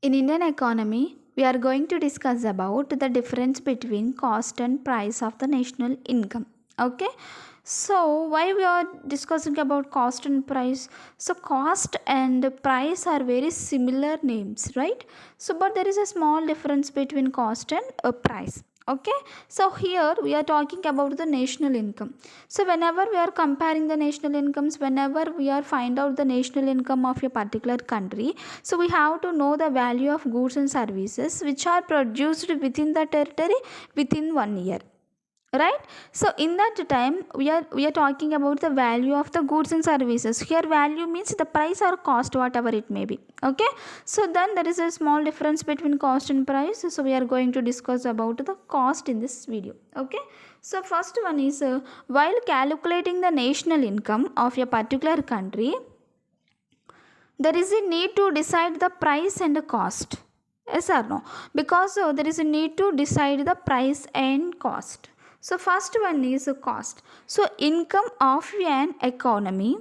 In Indian economy, we are going to discuss about the difference between cost and price of the national income. Okay, so why we are discussing about cost and price? So cost and price are very similar names, right? So but there is a small difference between cost and price. Okay, so here we are talking about the national income. So whenever we are comparing the national incomes, whenever we are find out the national income of a particular country, so we have to know the value of goods and services which are produced within the territory within 1 year, right? So in that time we are talking about the value of the goods and services. Here value means the price or cost, whatever it may be. Okay, so then there is a small difference between cost and price, so we are going to discuss about the cost in this video. Okay, so first one is while calculating the national income of a particular country, there is a need to decide the price and the cost. Yes or no? Because there is a need to decide the price and cost. So first one is cost. So income of an economy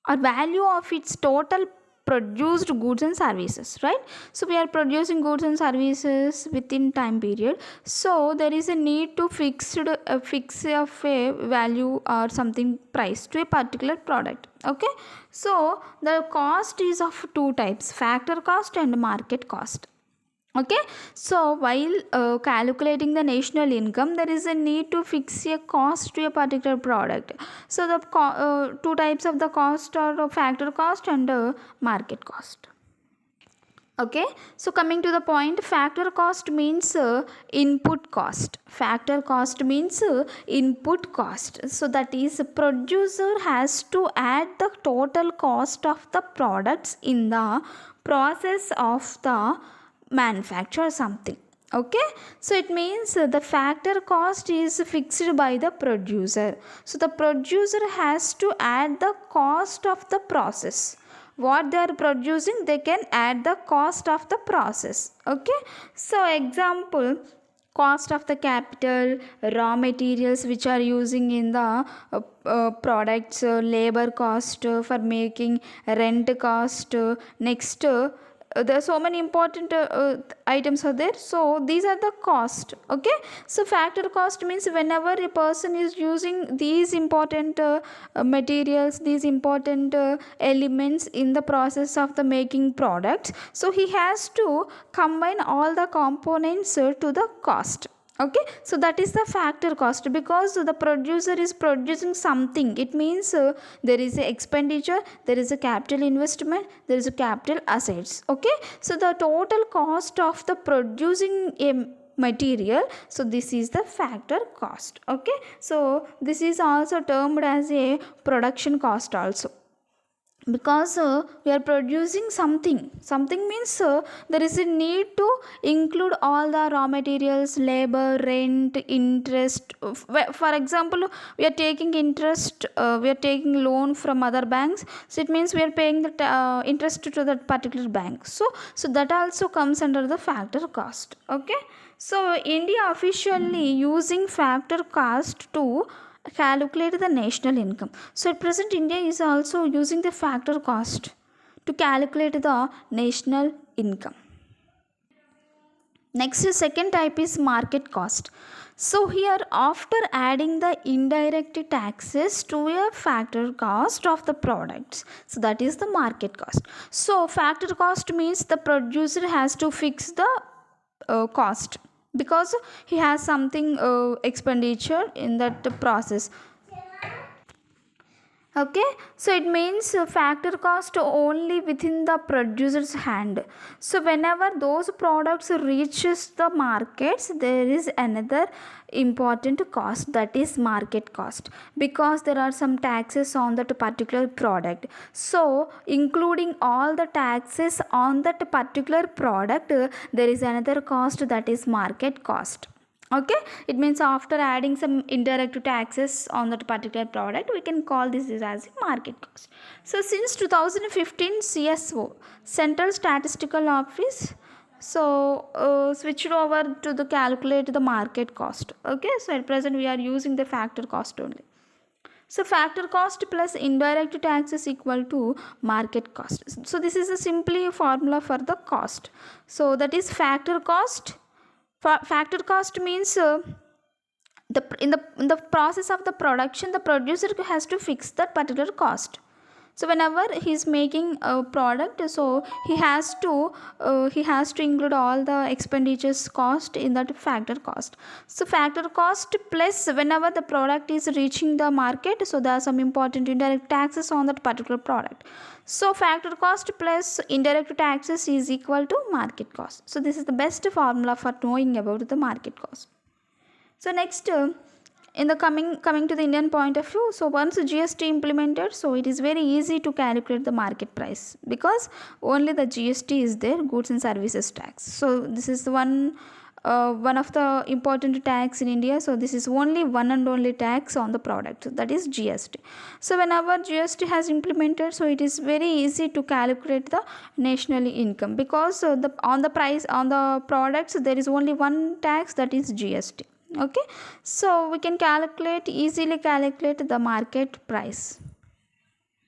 or value of its total produced goods and services, right? So we are producing goods and services within time period, so there is a need to fix of a value or something price to a particular product. Okay, so the cost is of two types: factor cost and market cost. Okay, so while calculating the national income, there is a need to fix a cost to a particular product. So the two types of the cost are factor cost and market cost. Okay, so coming to the point, factor cost means input cost. Factor cost means input cost. So that is, producer has to add the total cost of the products in the process of the manufacture something. Okay, so it means the factor cost is fixed by the producer. So the producer has to add the cost of the process. What they are producing, they can add the cost of the process. Okay, so example, cost of the capital, raw materials which are using in the products, labor cost for making, rent cost, next there are so many important items are there, so these are the cost. Okay, so factor cost means whenever a person is using these important materials, these important elements in the process of the making products, so he has to combine all the components to the cost. Okay, so that is the factor cost, because the producer is producing something. It means there is a expenditure, there is a capital investment, there is a capital assets. Okay, so the total cost of the producing a material, so this is the factor cost. Okay, so this is also termed as a production cost also, because we are producing something means there is a need to include all the raw materials, labor, rent, interest. For example, we are taking interest, we are taking loan from other banks, so it means we are paying the interest to that particular bank. So that also comes under the factor cost. Okay, so India officially using factor cost to calculate the national income. So at present India is also using the factor cost to calculate the national income. Next, second type is market cost. So here, after adding the indirect taxes to a factor cost of the products, so that is the market cost. So factor cost means the producer has to fix the cost, because he has something expenditure in that process. Okay, so it means factor cost only within the producer's hand. So whenever those products reaches the markets, there is another important cost, that is market cost, because there are some taxes on that particular product. So including all the taxes on that particular product, there is another cost, that is market cost. Okay, it means after adding some indirect taxes on that particular product, we can call this as market cost. So since 2015, CSO, Central Statistical Office, so switched over to the calculate the market cost. Okay, so at present we are using the factor cost only. So factor cost plus indirect tax is equal to market cost. So this is a simply formula for the cost. So that is factor cost. Factor cost means in the process of the production, the producer has to fix that particular cost. So whenever he is making a product, so he has to include all the expenditures cost in that factor cost. So factor cost plus whenever the product is reaching the market, so there are some important indirect taxes on that particular product. So factor cost plus indirect taxes is equal to market cost. So this is the best formula for knowing about the market cost. So next, in the coming to the Indian point of view, so once GST implemented, so it is very easy to calculate the market price because only the GST is there, goods and services tax. So this is one of the important tax in India. So this is only one and only tax on the product, that is GST. So whenever GST has implemented, so it is very easy to calculate the national income because on the products there is only one tax, that is GST. Okay, so we can easily calculate the market price.